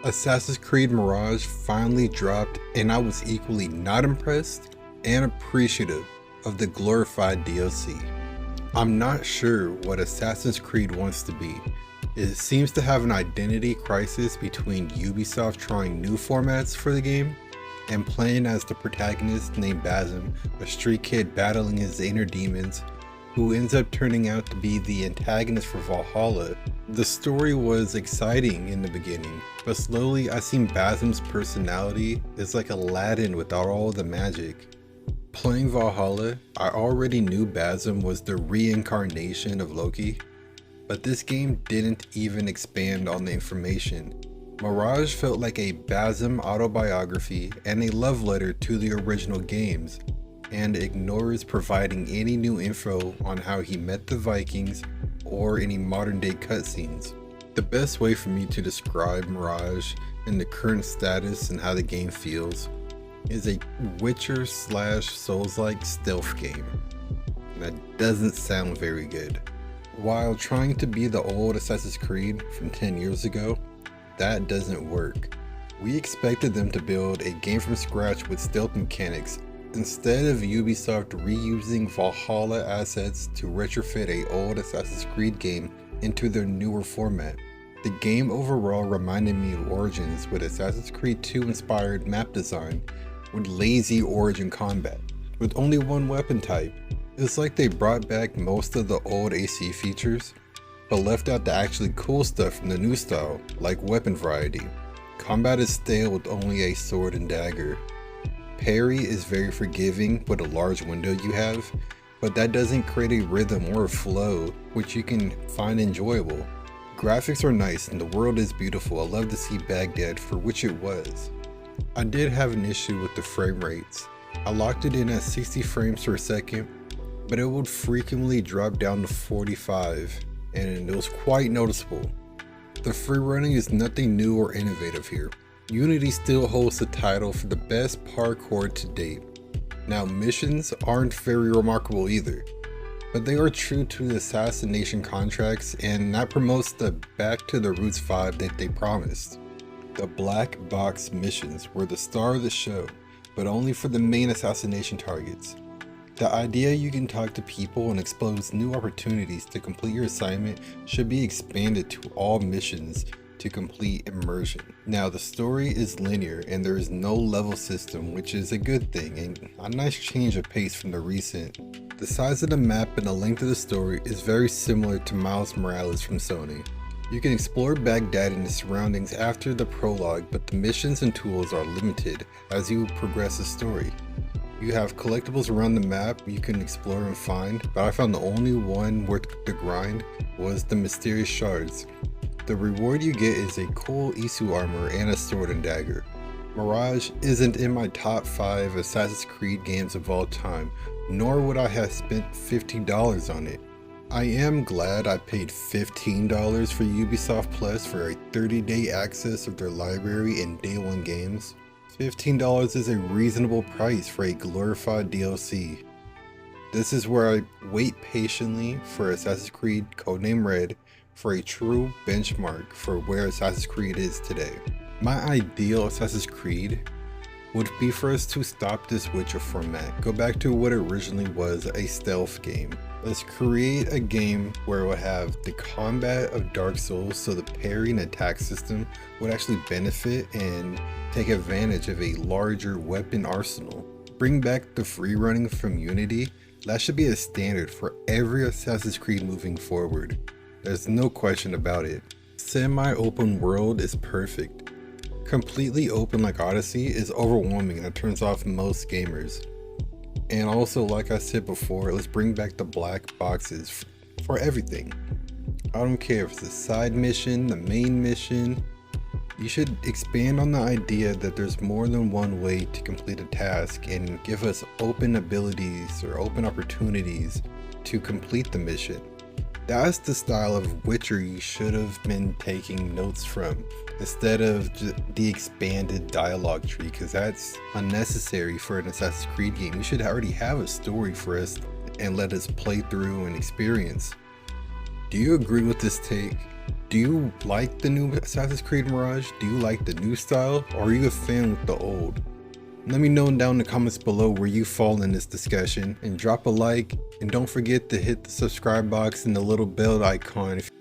Assassin's Creed Mirage finally dropped, and I was equally not impressed and appreciative of the glorified DLC. I'm not sure what Assassin's Creed wants to be. It seems to have an identity crisis between Ubisoft trying new formats for the game and playing as the protagonist named Basm, a street kid battling his inner demons, who ends up turning out to be the antagonist for Valhalla. The story was exciting in the beginning, but slowly I seen Basm's personality is like Aladdin without all the magic. Playing Valhalla, I already knew Basm was the reincarnation of Loki, but this game didn't even expand on the information. Mirage felt like a Basm autobiography and a love letter to the original games, and ignores providing any new info on how he met the Vikings or any modern day cutscenes. The best way for me to describe Mirage and the current status and how the game feels is a Witcher / Souls-like stealth game. That doesn't sound very good. While trying to be the old Assassin's Creed from 10 years ago, that doesn't work. We expected them to build a game from scratch with stealth mechanics instead of Ubisoft reusing Valhalla assets to retrofit a old Assassin's Creed game into their newer format. The game overall reminded me of Origins with Assassin's Creed 2 inspired map design with lazy origin combat, with only one weapon type. It's like they brought back most of the old AC features, but left out the actually cool stuff from the new style, like weapon variety. Combat is stale with only a sword and dagger. Parry is very forgiving with a large window you have, but that doesn't create a rhythm or a flow which you can find enjoyable. Graphics are nice and the world is beautiful. I love to see Baghdad for which it was. I did have an issue with the frame rates. I locked it in at 60 frames per second, but it would frequently drop down to 45, and it was quite noticeable. The free running is nothing new or innovative here. Unity still holds the title for the best parkour to date. Now, missions aren't very remarkable either, but they are true to the assassination contracts, and that promotes the back to the roots vibe that they promised. The black box missions were the star of the show, but only for the main assassination targets. The idea you can talk to people and expose new opportunities to complete your assignment should be expanded to all missions to complete immersion. Now, the story is linear and there is no level system, which is a good thing and a nice change of pace from the recent. The size of the map and the length of the story is very similar to Miles Morales from Sony. You can explore Baghdad and the surroundings after the prologue, but the missions and tools are limited as you progress the story. You have collectibles around the map you can explore and find, but I found the only one worth the grind was the mysterious shards. The reward you get is a cool Isu armor and a sword and dagger. Mirage isn't in my top 5 Assassin's Creed games of all time, nor would I have spent $50 on it. I am glad I paid $15 for Ubisoft Plus for a 30-day access of their library and day one games. $15 is a reasonable price for a glorified DLC. This is where I wait patiently for Assassin's Creed Codename Red for a true benchmark for where Assassin's Creed is today. My ideal Assassin's Creed would be for us to stop this Witcher format, go back to what originally was a stealth game. Let's create a game where it would have the combat of Dark Souls, so the parry and attack system would actually benefit and take advantage of a larger weapon arsenal. Bring back the free running from Unity. That should be a standard for every Assassin's Creed moving forward. There's no question about it. Semi-open world is perfect. Completely open like Odyssey is overwhelming and turns off most gamers. And also, like I said before, let's bring back the black boxes for everything. I don't care if it's a side mission, the main mission. You should expand on the idea that there's more than one way to complete a task and give us open abilities or open opportunities to complete the mission. That's the style of Witcher you should have been taking notes from, instead of the expanded dialogue tree, because that's unnecessary for an Assassin's Creed game. You should already have a story for us and let us play through and experience. Do you agree with this take? Do you like the new Assassin's Creed Mirage? Do you like the new style, or are you a fan with the old? Let me know down in the comments below where you fall in this discussion, and drop a like, and don't forget to hit the subscribe box and the little bell icon if